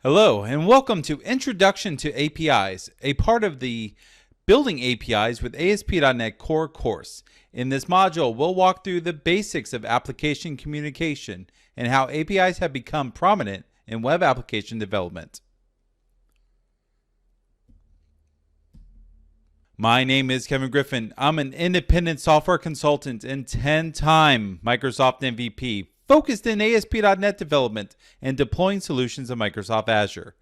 Hello, and welcome to Introduction to APIs, a part of the Building APIs with ASP.NET Core course. In this module, we'll walk through the basics of application communication and how APIs have become prominent in web application development. My name is Kevin Griffin. I'm an independent software consultant and 10-time Microsoft MVP, focused in ASP.NET development and deploying solutions in Microsoft Azure.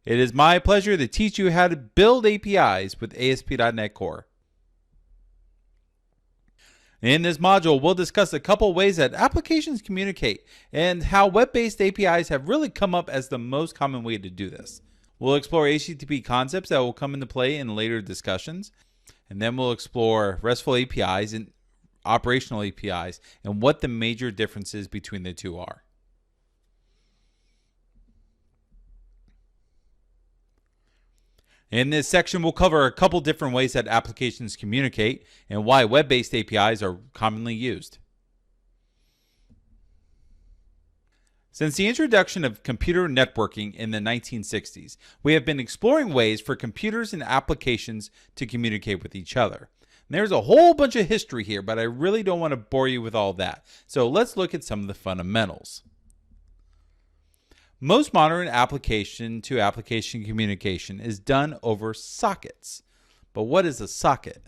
It is my pleasure to teach you how to build APIs with ASP.NET Core. In this module, we'll discuss a couple ways that applications communicate and how web-based APIs have really come up as the most common way to do this. We'll explore HTTP concepts that will come into play in later discussions, and then we'll explore RESTful APIs and operational APIs and what the major differences between the two are. In this section, we'll cover a couple different ways that applications communicate and why web-based APIs are commonly used. Since the introduction of computer networking in the 1960s, we have been exploring ways for computers and applications to communicate with each other. There's a whole bunch of history here, but I really don't want to bore you with all that. So let's look at some of the fundamentals. Most modern application-to-application communication is done over sockets. But what is a socket?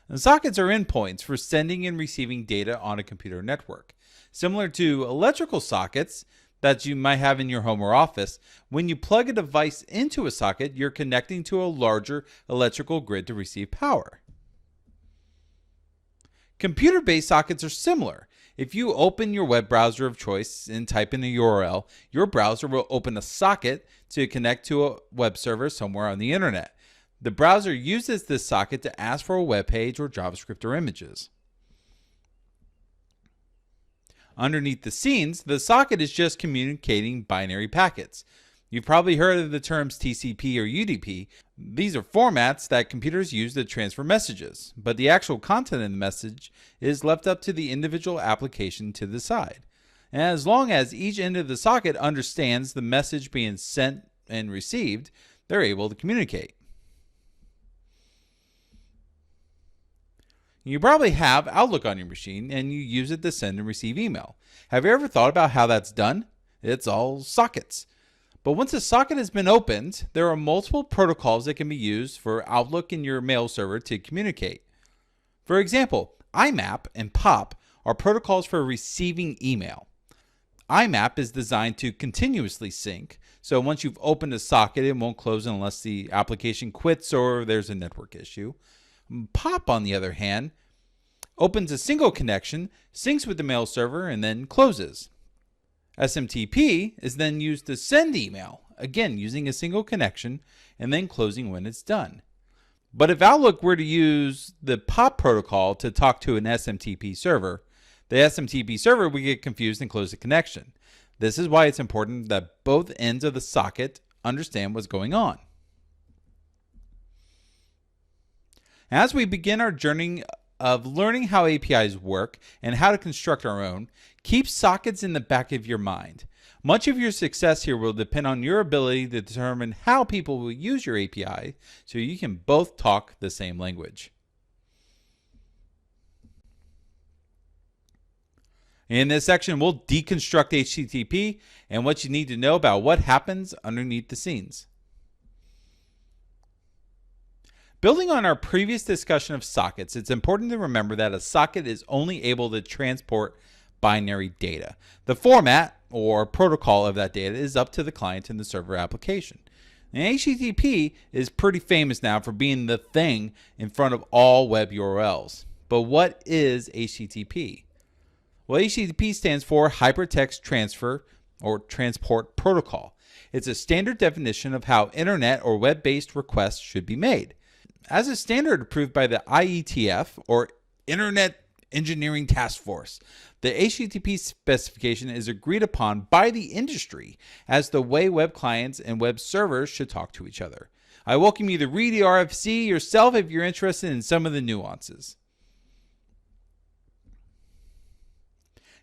And sockets are endpoints for sending and receiving data on a computer network. Similar to electrical sockets that you might have in your home or office, when you plug a device into a socket, you're connecting to a larger electrical grid to receive power. Computer-based sockets are similar. If you open your web browser of choice and type in a URL, your browser will open a socket to connect to a web server somewhere on the internet. The browser uses this socket to ask for a web page or JavaScript or images. Underneath the scenes, the socket is just communicating binary packets. You've probably heard of the terms TCP or UDP. These are formats that computers use to transfer messages, but the actual content of the message is left up to the individual application to decide. And as long as each end of the socket understands the message being sent and received, they're able to communicate. You probably have Outlook on your machine and you use it to send and receive email. Have you ever thought about how that's done? It's all sockets. But once a socket has been opened, there are multiple protocols that can be used for Outlook and your mail server to communicate. For example, IMAP and POP are protocols for receiving email. IMAP is designed to continuously sync, so once you've opened a socket, it won't close unless the application quits or there's a network issue. POP, on the other hand, opens a single connection, syncs with the mail server, and then closes. SMTP is then used to send email, again using a single connection, and then closing when it's done. But if Outlook were to use the POP protocol to talk to an SMTP server, the SMTP server would get confused and close the connection. This is why it's important that both ends of the socket understand what's going on. As we begin our journey of learning how APIs work and how to construct our own, keep sockets in the back of your mind. Much of your success here will depend on your ability to determine how people will use your API so you can both talk the same language. In this section, we'll deconstruct HTTP and what you need to know about what happens underneath the scenes. Building on our previous discussion of sockets, it's important to remember that a socket is only able to transport binary data. The format or protocol of that data is up to the client and the server application. And HTTP is pretty famous now for being the thing in front of all web URLs. But what is HTTP? Well, HTTP stands for Hypertext Transfer or Transport Protocol. It's a standard definition of how internet or web-based requests should be made. As a standard approved by the IETF, or Internet Engineering Task Force, the HTTP specification is agreed upon by the industry as the way web clients and web servers should talk to each other. I welcome you to read the RFC yourself if you're interested in some of the nuances.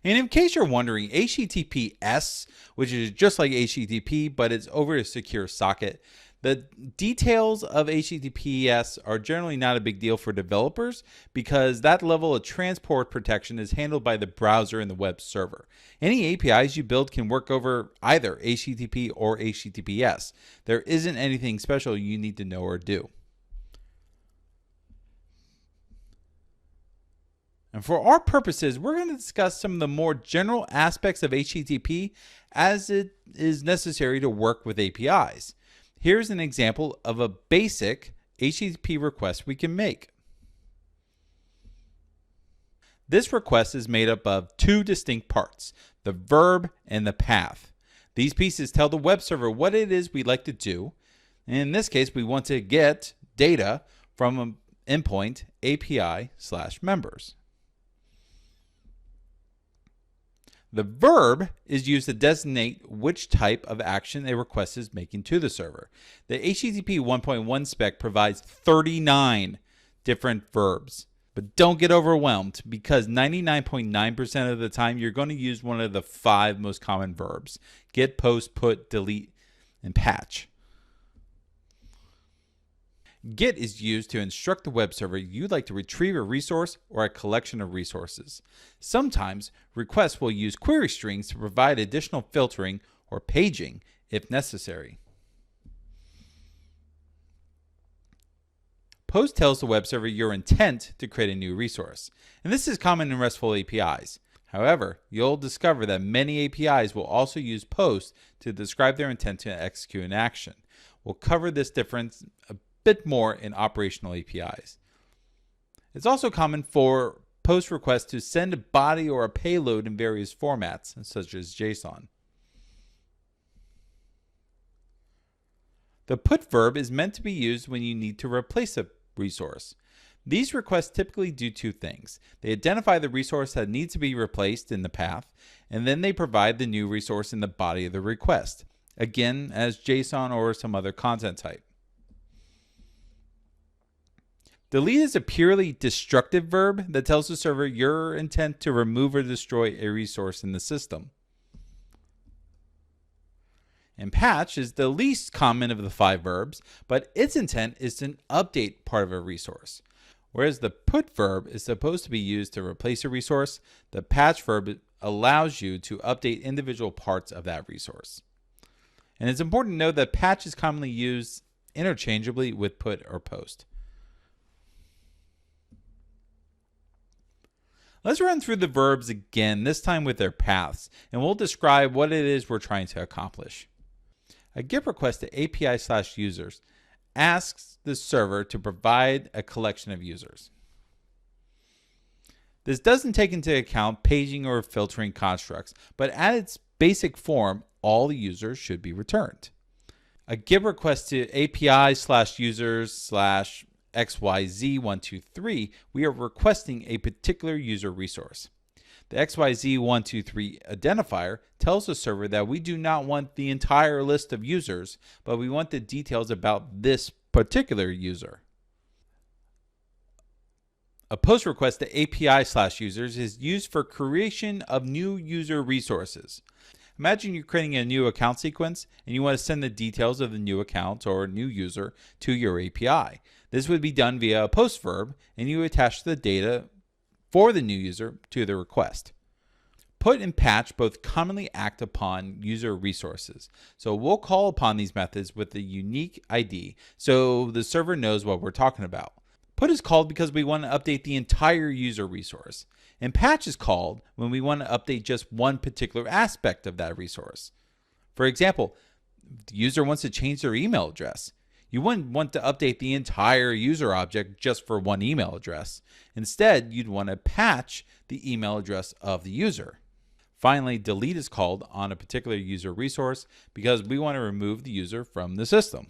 And in case you're wondering, HTTPS, which is just like HTTP, but it's over a secure socket, the details of HTTPS are generally not a big deal for developers because that level of transport protection is handled by the browser and the web server. Any APIs you build can work over either HTTP or HTTPS. There isn't anything special you need to know or do. And for our purposes, we're going to discuss some of the more general aspects of HTTP as it is necessary to work with APIs. Here's an example of a basic HTTP request we can make. This request is made up of two distinct parts, the verb and the path. These pieces tell the web server what it is we'd like to do. In this case, we want to get data from an endpoint API/members. The verb is used to designate which type of action a request is making to the server. The HTTP 1.1 spec provides 39 different verbs. But don't get overwhelmed because 99.9% of the time you're going to use one of the 5 most common verbs: get, post, put, delete, and patch. Get is used to instruct the web server you'd like to retrieve a resource or a collection of resources. Sometimes requests will use query strings to provide additional filtering or paging if necessary. Post tells the web server your intent to create a new resource, and this is common in RESTful APIs. However, you'll discover that many APIs will also use post to describe their intent to execute an action. We'll cover this difference a bit more in operational APIs. It's also common for post requests to send a body or a payload in various formats, such as JSON. The put verb is meant to be used when you need to replace a resource. These requests typically do two things. They identify the resource that needs to be replaced in the path, and then they provide the new resource in the body of the request, again as JSON or some other content type. Delete is a purely destructive verb that tells the server your intent to remove or destroy a resource in the system. And patch is the least common of the 5 verbs, but its intent is to update part of a resource. Whereas the put verb is supposed to be used to replace a resource, the patch verb allows you to update individual parts of that resource. And it's important to know that patch is commonly used interchangeably with put or post. Let's run through the verbs again, this time with their paths, and we'll describe what it is we're trying to accomplish. A GET request to API/users asks the server to provide a collection of users. This doesn't take into account paging or filtering constructs, but at its basic form, all the users should be returned. A GET request to API/users/ XYZ123, we are requesting a particular user resource. The XYZ123 identifier tells the server that we do not want the entire list of users, but we want the details about this particular user. A post request to API/users is used for creation of new user resources. Imagine you're creating a new account sequence and you want to send the details of the new account or new user to your API. This would be done via a post verb, and you attach the data for the new user to the request. Put and patch both commonly act upon user resources. So we'll call upon these methods with a unique ID so the server knows what we're talking about. Put is called because we want to update the entire user resource. And patch is called when we want to update just one particular aspect of that resource. For example, if the user wants to change their email address. You wouldn't want to update the entire user object just for one email address. Instead, you'd want to patch the email address of the user. Finally, delete is called on a particular user resource because we want to remove the user from the system.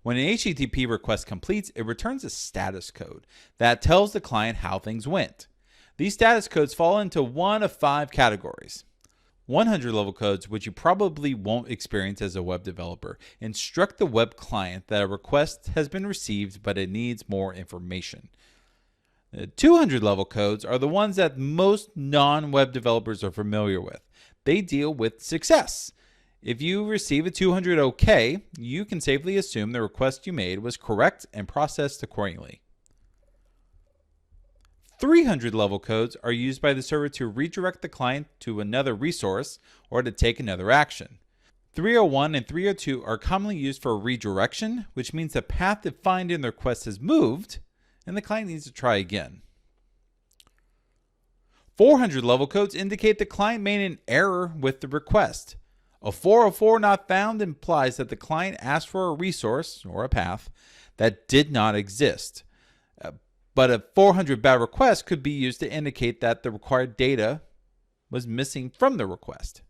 When an HTTP request completes, it returns a status code that tells the client how things went. These status codes fall into one of 5 categories. 100 level codes, which you probably won't experience as a web developer, instruct the web client that a request has been received but it needs more information. The 200 level codes are the ones that most non-web developers are familiar with. They deal with success. If you receive a 200 OK, you can safely assume the request you made was correct and processed accordingly. 300 level codes are used by the server to redirect the client to another resource or to take another action. 301 and 302 are commonly used for redirection, which means the path defined in the request has moved and the client needs to try again. 400 level codes indicate the client made an error with the request. A 404 not found implies that the client asked for a resource or a path that did not exist. But a 400 bad request could be used to indicate that the required data was missing from the request.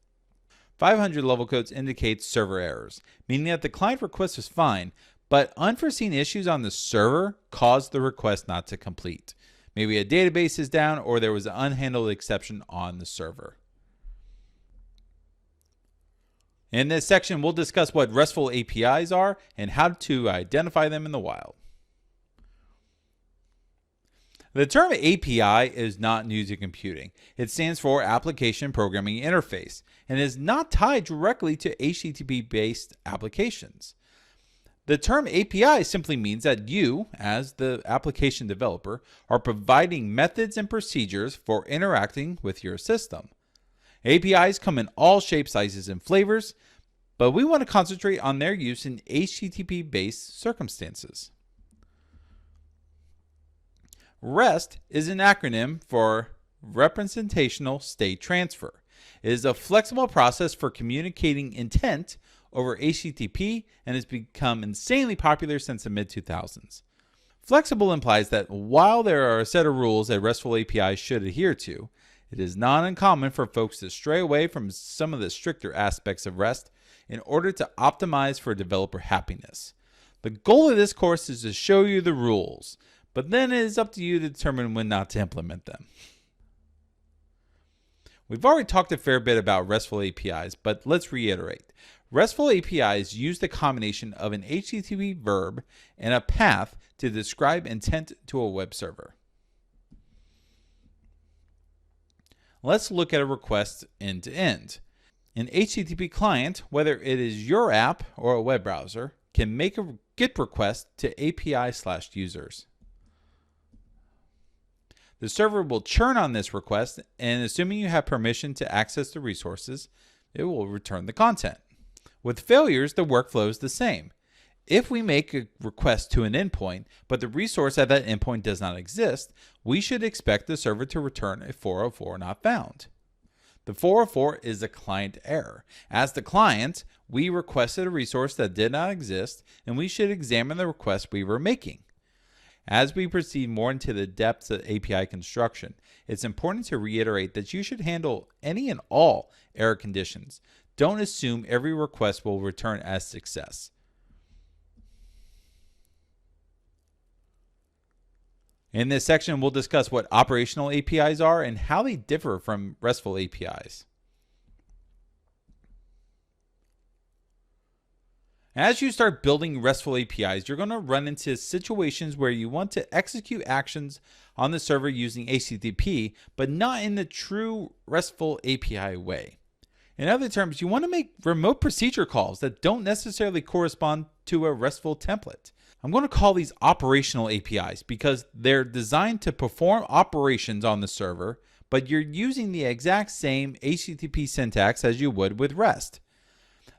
500 level codes indicate server errors, meaning that the client request was fine, but unforeseen issues on the server caused the request not to complete. Maybe a database is down or there was an unhandled exception on the server. In this section, we'll discuss what RESTful APIs are and how to identify them in the wild. The term API is not new to computing. It stands for Application Programming Interface and is not tied directly to HTTP-based applications. The term API simply means that you, as the application developer, are providing methods and procedures for interacting with your system. APIs come in all shapes, sizes, and flavors, but we want to concentrate on their use in HTTP-based circumstances. REST is an acronym for Representational State Transfer. It is a flexible process for communicating intent over HTTP and has become insanely popular since the mid-2000s. Flexible implies that while there are a set of rules that RESTful APIs should adhere to, it is not uncommon for folks to stray away from some of the stricter aspects of REST in order to optimize for developer happiness. The goal of this course is to show you the rules, but then it is up to you to determine when not to implement them. We've already talked a fair bit about RESTful APIs, but let's reiterate. RESTful APIs use the combination of an HTTP verb and a path to describe intent to a web server. Let's look at a request end to end. An HTTP client, whether it is your app or a web browser, can make a GET request to API/users. The server will churn on this request, and assuming you have permission to access the resources, it will return the content. With failures, the workflow is the same. If we make a request to an endpoint, but the resource at that endpoint does not exist, we should expect the server to return a 404 not found. The 404 is a client error. As the client, we requested a resource that did not exist, and we should examine the request we were making. As we proceed more into the depths of API construction, it's important to reiterate that you should handle any and all error conditions. Don't assume every request will return as success. In this section, we'll discuss what operational APIs are and how they differ from RESTful APIs. As you start building RESTful APIs, you're going to run into situations where you want to execute actions on the server using HTTP, but not in the true RESTful API way. In other terms, you want to make remote procedure calls that don't necessarily correspond to a RESTful template. I'm going to call these operational APIs because they're designed to perform operations on the server, but you're using the exact same HTTP syntax as you would with REST.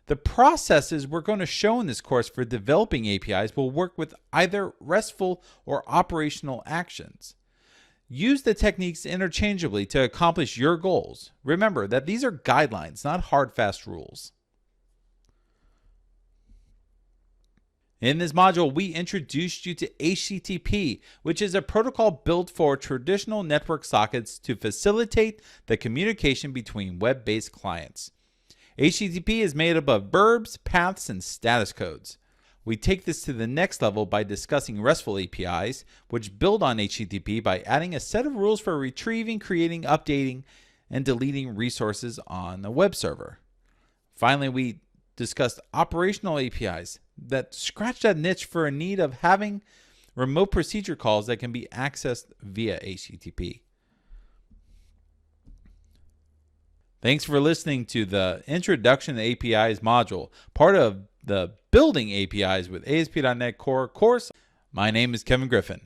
The processes we're going to show in this course for developing APIs will work with either RESTful or operational actions. Use the techniques interchangeably to accomplish your goals. Remember that these are guidelines, not hard, fast rules. In this module, we introduced you to HTTP, which is a protocol built for traditional network sockets to facilitate the communication between web-based clients. HTTP is made up of verbs, paths, and status codes. We take this to the next level by discussing RESTful APIs, which build on HTTP by adding a set of rules for retrieving, creating, updating, and deleting resources on the web server. Finally, we discussed operational APIs that scratch that niche for a need of having remote procedure calls that can be accessed via HTTP. Thanks for listening to the Introduction to APIs module, part of the Building APIs with ASP.NET Core course. My name is Kevin Griffin.